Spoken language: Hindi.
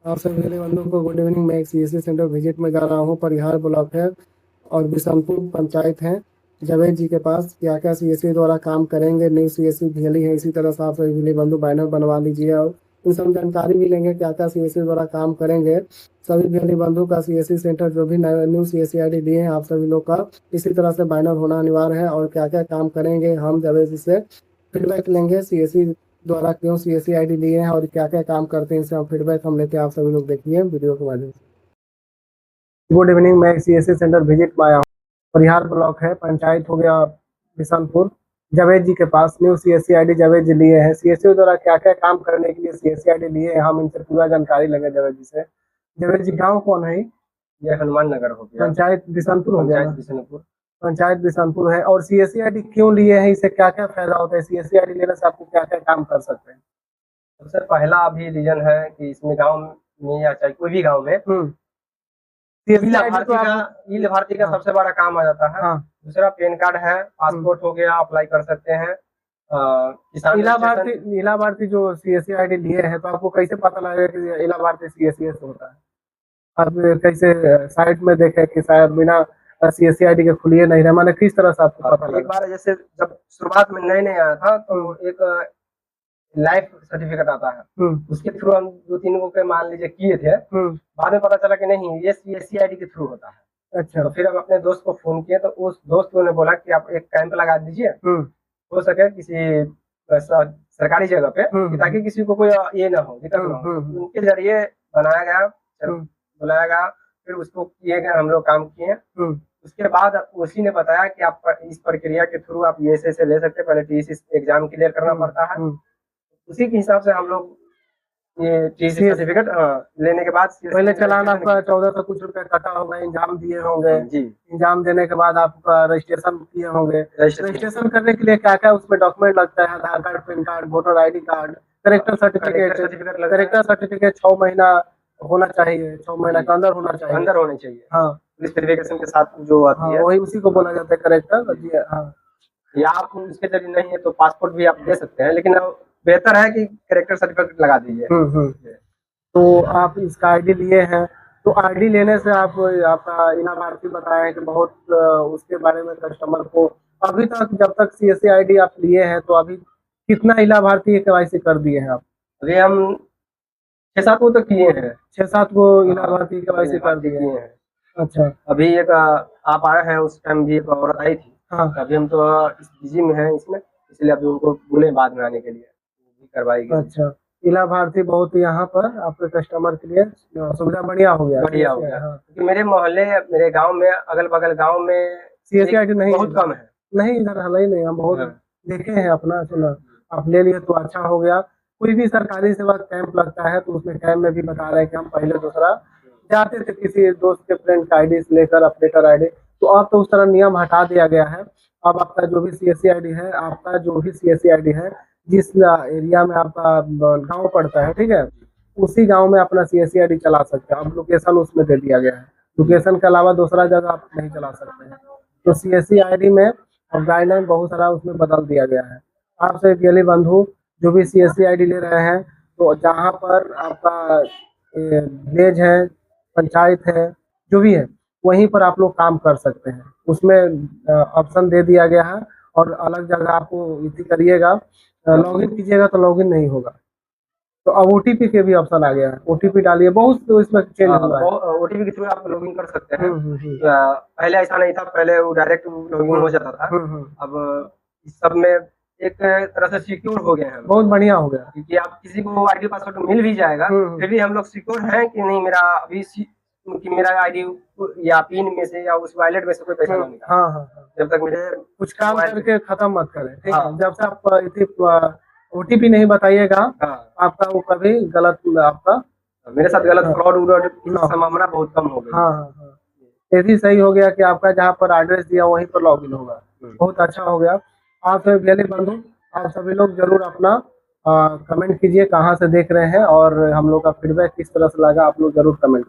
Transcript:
आप सभी मेरे बंधु को गुड इवनिंग। मैं एक सीएससी सेंटर विजिट में जा रहा हूँ। परिहार ब्लॉक है और बिशनपुर पंचायत है जावेद जी के पास। क्या क्या सीएससी द्वारा काम करेंगे, न्यू सीएससी भेली है, इसी तरह से आप सभी मेरे बंधु बैनर बनवा लीजिए और इन सब जानकारी भी लेंगे क्या क्या सीएससी द्वारा काम करेंगे। सभी भेली बंधु का सीएससी सेंटर जो भी न्यू सीएससी आईडी दिए हैं आप सभी लोग का इसी तरह से बैनर होना अनिवार्य है। और क्या क्या काम करेंगे हम जावेद जी से फीडबैक लेंगे, सीएससी द्वारा क्यों सीएससी आईडी लिए हैं और क्या क्या काम करते हैं, इससे हम फीडबैक हम लेते हैं। आप सभी लोग देखिए वीडियो के माध्यम से। गुड इवनिंग, मैं सीएससी सेंटर विजिट में आया हूँ। परिहार ब्लॉक है, पंचायत हो गया बिशनपुर। जावेद जी के पास न्यू सीएससी आईडी जावेद जी लिए हैं। सीएससी द्वारा क्या क्या काम करने के लिए सीएससी आईडी लिए हैं, हम इनसे पूरा जानकारी लेंगे जावेद जी से। जावेद जी, गाँव कौन है? ये हनुमान नगर हो गया, पंचायत बिशनपुर हो गया ना? बिशनपुर। पंचायत बिशनपुर है। और सीएससी आईडी क्यों लिए हैं, इससे क्या क्या फायदा होता है, सीएससी आईडी लेने से आपको क्या क्या काम कर सकते हैं? सबसे पहला अभी रीजन है कि इसमें गांव में या चाहे कोई भी गांव में ई लाभार्थी का सबसे बड़ा काम आ जाता है। दूसरा पैन कार्ड है, पासपोर्ट हो गया, अप्लाई कर सकते हैं। किसान इलाभार्थी जो सीएससी आईडी लिए हैं, तो आपको कैसे पता लगेगा कि इलाभार्थी सीएससी होता है? आप कैसे साइट में देखे कि शायद बिना सीएससी आईडी के खुलिए नहीं रहे, माने किस तरह से आपको पता लगा? एक बार जैसे जब शुरुआत में नए आया था तो एक लाइफ सर्टिफिकेट आता है, उसके थ्रू हम 2-3 को मान लीजिए किए थे। बाद में पता चला कि नहीं, ये सीएससी आईडी के थ्रू होता है। अच्छा। तो फिर हम अपने दोस्त को फोन किए तो उस दोस्त ने बोला कि आप एक कैंप लगा दीजिए, हो सके किसी सरकारी जगह पे, ताकि किसी को कोई ये ना हो, दिक्कत ना हो। उनके जरिए बनाया गया, बुलाया गया, फिर उसको किए गए, हम लोग काम किए। उसके बाद उसी ने बताया कि आप इस प्रक्रिया के थ्रू आप ये ऐसे ले सकते हैं। पहले टीसी एग्जाम क्लियर करना पड़ता है, उसी के हिसाब से हम लोग ये टीसी सर्टिफिकेट लेने के बाद पहले चालान आपका 1400 कुछ रुपए कटा होगा, इंजाम दिए होंगे जी। इंजाम देने के बाद आपका रजिस्ट्रेशन किए होंगे। रजिस्ट्रेशन करने के लिए क्या क्या उसमें डॉक्यूमेंट लगता है? Aadhaar card, PAN card, voter ID card, character certificate. Character certificate 6 महीना होना चाहिए, 6 महीना के अंदर होना चाहिए, अंदर होनी चाहिए। हाँ, पुलिस वेरिफिकेशन के साथ जो आती है वही, उसी को बोला जाता है करेक्टर जी। हाँ, या आप उसके जरिए नहीं है तो पासपोर्ट भी आप दे सकते हैं, लेकिन बेहतर है कि कैरेक्टर सर्टिफिकेट लगा दीजिए। तो आप इसका आईडी लिए हैं, तो आईडी लेने से आपका इलाभार्थी बताया कि बहुत उसके बारे में कस्टमर को अभी तक, जब तक सीएससी आईडी आप लिए हैं, तो अभी कितना इलाभार्थी केवाईसी कर दिए हैं आप? अभी हम 6-7 को तो किए हैं, 6-7 को इलाभार्थी केवाईसी कर दिए हैं। अच्छा। अभी एक आप आए हैं, उस टाइम भी एक औरत आई थी। हाँ। अभी हम तो बिजी में हैं इसमें, इसलिए अभी उनको बोले बाद में आने के लिए करवाई गई। अच्छा, इलाभार्थी बहुत यहाँ पर आपके कस्टमर के लिए सुविधा बढ़िया हो गया। बढ़िया हो गया। हाँ। क्योंकि मेरे मोहल्ले, मेरे गांव में, अगल बगल गांव में सीएससी आईडी नहीं, बहुत कम है। नहीं, इधर हाल ही नहीं, हम बहुत देखे हैं अपना। सुना, आप ले लिए तो अच्छा हो गया। कोई भी सरकारी सेवा कैंप लगता है तो उसमें कैंप में भी बता रहे हैं कि हम पहले दूसरा जाते थे किसी दोस्त के फ्रेंड का आईडी लेकर, अपडेटर आईडी, तो अब तो उस तरह नियम हटा दिया गया है। अब आपका जो भी सीएससी आईडी है, आपका जो भी सीएससी आईडी है, जिस एरिया में आपका गांव पड़ता है, ठीक है, उसी गांव में अपना सीएससी आईडी चला सकते हैं। अब लोकेशन उसमें दे दिया गया है, लोकेशन के अलावा दूसरा जगह आप नहीं चला सकते हैं। तो सीएससी आईडी में अब गाइडलाइन बहुत सारा उसमें बदल दिया गया है। आपसे अकेले बंधु जो भी सीएससी आईडी ले रहे हैं, तो जहाँ पर आपका विलेज है, पंचायत है, जो भी है, वहीं पर आप लोग काम कर सकते हैं। उसमें ऑप्शन दे दिया गया है। और अलग जगह आपको इसी करिएगा, लॉगिन कीजिएगा तो लॉगिन नहीं होगा। तो अब ओटीपी के भी ऑप्शन आ गया है, ओटीपी डालिए, बहुत तो इसमें चेंज हुआ है। ओटीपी के थ्रू आप लॉगिन कर सकते हैं। पहले ऐसा नहीं था, पहले वो डायरेक्ट लॉगिन हो जाता था। अब इस सब में एक तरह से सिक्योर हो गए हैं, बहुत बढ़िया हो गया। क्योंकि आप किसी को आईडी पासवर्ड मिल भी जाएगा, फिर भी हम लोग सिक्योर हैं कि नहीं, मेरा अभी कि मेरा आईडी या पिन में से या उस वॉलेट में से कोई पैसा ना निकाले। हाँ। जब तक मेरे कुछ काम करके खत्म मत करें, ठीक है? जब से आप ओटीपी नहीं बताइएगा, आपका वो कभी गलत, आपका मेरे साथ गलत फ्रॉड संभावना बहुत कम हो गई। हाँ, ये भी सही हो गया कि आपका जहाँ पर एड्रेस दिया वहीं पर लॉगिन होगा। बहुत अच्छा हो गया। आप सभी बंधु, आप सभी लोग जरूर अपना कमेंट कीजिए कहाँ से देख रहे हैं और हम लोग का फीडबैक किस तरह से लगा, आप लोग जरूर कमेंट